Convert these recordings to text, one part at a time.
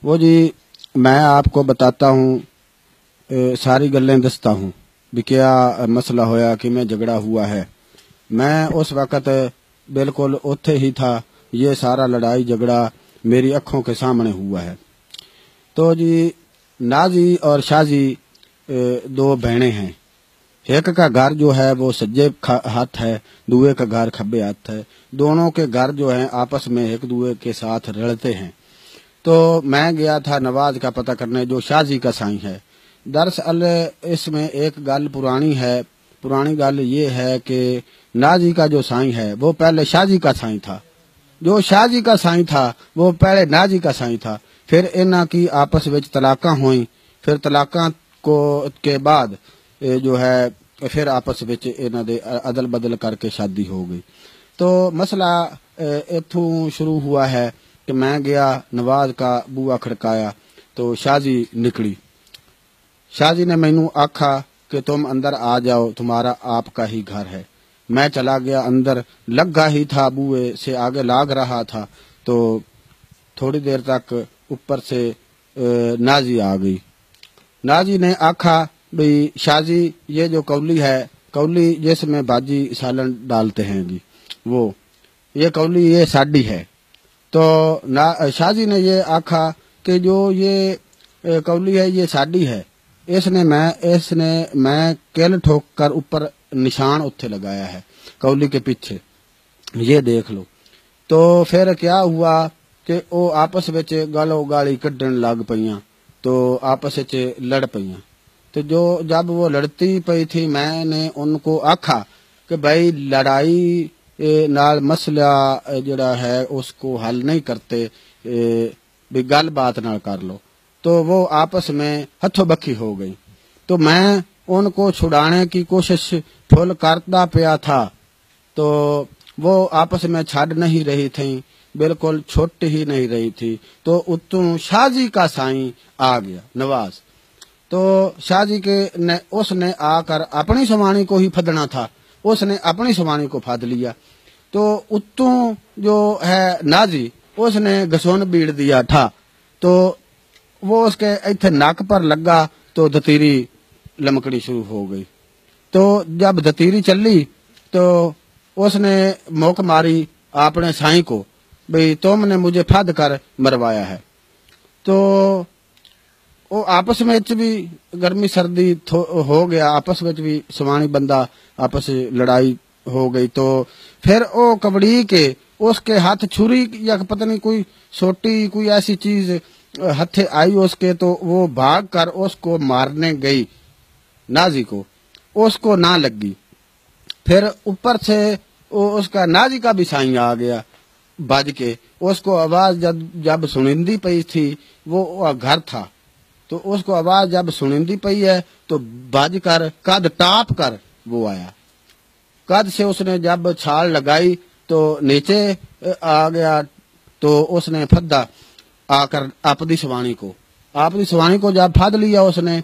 وہ جی میں آپ کو بتاتا ہوں، ساری گلیں دستا ہوں بھی کیا مسئلہ ہویا کہ میں جھگڑا ہوا ہے۔ میں اس وقت بالکل اوتھے ہی تھا، یہ سارا لڑائی جھگڑا میری آنکھوں کے سامنے ہوا ہے۔ تو جی نازی اور شازی دو بہنیں ہیں، ایک کا گھر جو ہے وہ سجے ہاتھ ہے، دوے کا گھر کھبے ہاتھ ہے، دونوں کے گھر جو ہیں آپس میں ایک دوے کے ساتھ رلتے ہیں۔ تو میں گیا تھا نواز کا پتہ کرنے جو شازی کا سائیں ہے۔ دراصل اس میں ایک گل پرانی ہے، پرانی گل یہ ہے کہ نازی کا جو سائیں ہے وہ پہلے شازی کا سائیں تھا، جو شازی کا سائیں تھا وہ پہلے نازی کا سائیں تھا۔ پھر انہاں کی آپس وچ طلاقاں ہوئیں، پھر طلاقاں کے بعد جو ہے پھر آپس وچ انہاں دے عدل بدل کر کے شادی ہو گئی۔ تو مسئلہ اتھوں شروع ہوا ہے کہ میں گیا نواز کا بوا کھڑکایا تو شازی نکلی۔ شازی نے مینوں آکھا کہ تم اندر آ جاؤ، تمہارا آپ کا ہی گھر ہے۔ میں چلا گیا اندر، لگا ہی تھا بوئے سے آگے لاگ رہا تھا تو تھوڑی دیر تک اوپر سے نازی آ گئی۔ نازی نے آکھا بھئی شازی یہ جو کولی ہے، کولی جس میں باجی سالن ڈالتے ہیں جی، وہ یہ کولی یہ ساڈی ہے۔ تو شازی نے یہ آکھا کہ جو یہ کولی ہے یہ ساڈی ہے، اس نے میں کل ٹھوک کر اوپر نشان اتھے لگایا ہے کولی کے پیچھے، یہ دیکھ لو۔ تو پھر کیا ہوا کہ وہ آپس وچ گالو گالی کڈن لگ پئیاں، تو آپس وچ لڑ پئیاں۔ تو جب وہ لڑتی پئی تھی میں نے ان کو آکھا کہ بھائی لڑائی نال مسئلہ جڑا ہے اس کو حل نہیں کرتے، بھی گل بات نہ کر لو۔ تو وہ آپس میں ہتھوں بکھی ہو گئی۔ تو میں ان کو چھڑانے کی کوشش پھل کرتا پیا تھا تو وہ آپس میں چھڑ نہیں رہی تھیں، بالکل چھٹ ہی نہیں رہی تھی۔ تو اتوں شازی کا سائیں آ گیا نواز، تو شازی کے اس نے آ کر اپنی سوانی کو ہی پھدنا تھا، اس نے اپنی سوانی کو پھد لیا۔ تو اتوں جو ہے نازی اس نے گسون بیڑ دیا تھا، تو وہ اس کے ایتھے ناک پر لگا تو دتیری لمکڑی شروع ہو گئی۔ تو جب دتیری چلی تو اس نے موک ماری اپنے سائیں کو بھئی تم نے مجھے پھد کر مروایا ہے۔ تو وہ آپس میں بھی گرمی سردی ہو گیا، آپس میں بھی سوانی بندہ آپس لڑائی ہو گئی۔ تو پھر وہ کبڑی کے اس کے ہاتھ چھری یا پتہ نہیں کوئی سوٹی کوئی ایسی چیز ہتھے آئی اس کے، تو وہ بھاگ کر اس کو مارنے گئی نازی کو، اس کو نہ لگی۔ پھر اوپر سے اس کا نازی کا بھی سائیں آ گیا بج کے، اس کو آواز جب سنندی پئی تھی، وہ گھر تھا تو اس کو آواز جب سنندی پئی ہے تو بج کر قد ٹاپ کر وہ آیا، قد سے اس نے جب چھال لگائی تو نیچے آ گیا، تو اس نے پھدا آ کر آپ دی سوانی کو جب پھد لیا اس نے،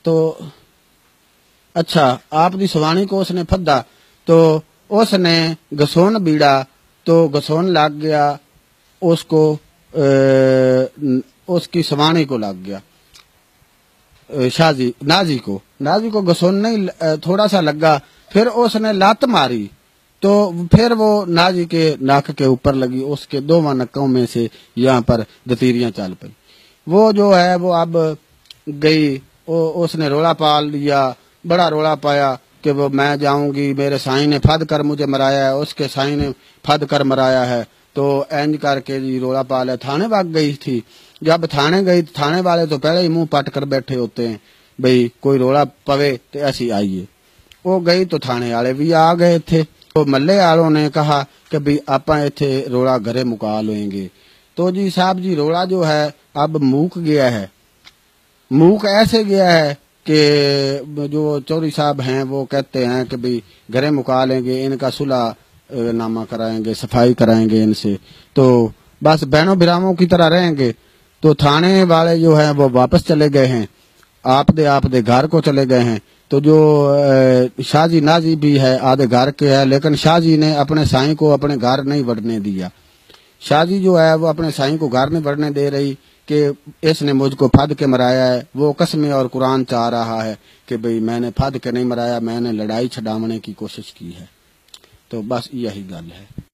تو اچھا آپ دی سوانی کو اس نے پھدا تو اس نے گسون بیڑا تو گسون لگ گیا اس کو، اس کی سوانی کو لگ گیا نازی کو گسون نہیں تھوڑا سا لگا، پھر اس نے لات ماری تو پھر وہ نازی کے ناک کے اوپر لگی، اس کے دونوں نکوں میں سے یہاں پر دتیریاں چل پئی۔ وہ جو ہے وہ اب گئی، اس نے رولا پال لیا، بڑا رولا پایا کہ وہ میں جاؤں گی، میرے سائیں نے پھد کر مجھے مرایا ہے، اس کے سائیں نے پھد کر مرایا ہے۔ تو اینج کر کے جی رولا پالا، تھانے بھاگ گئی تھی۔ جب تھانے گئی تھانے والے تو پہلے ہی منہ پٹ کر بیٹھے ہوتے ہیں بھئی کوئی رولا پوے تو ایسی آئیے۔ وہ گئی تو تھانے والے بھی آ گئے تھے، تو ملے والوں نے کہا کہ بھئی آپاں ایتھے رولا گھرے مکا لیں گے۔ تو جی صاحب جی رولا جو ہے اب موک گیا ہے، موک ایسے گیا ہے کہ جو چوری صاحب ہیں وہ کہتے ہیں کہ بھئی گھرے مکا لیں گے، ان کا صلح نامہ کرائیں گے، صفائی کرائیں گے ان سے، تو بس بہنوں بھراؤں کی طرح رہیں گے۔ تو تھانے والے جو ہیں وہ واپس چلے گئے ہیں، آپ دے گھر کو چلے گئے ہیں۔ تو جو شازی نازی بھی ہے آدھے گھر کے ہے، لیکن شازی نے اپنے سائیں کو اپنے گھر نہیں بڑھنے دیا۔ شازی جو ہے وہ اپنے سائیں کو گھر نہیں بڑھنے دے رہی، کہ اس نے مجھ کو پھد کے مرایا ہے، وہ قسمیں اور قرآن چاہ رہا ہے کہ بھئی میں نے پھد کے نہیں مرایا، میں نے لڑائی چھڈاونے کی کوشش کی ہے۔ تو بس یہی گل ہے۔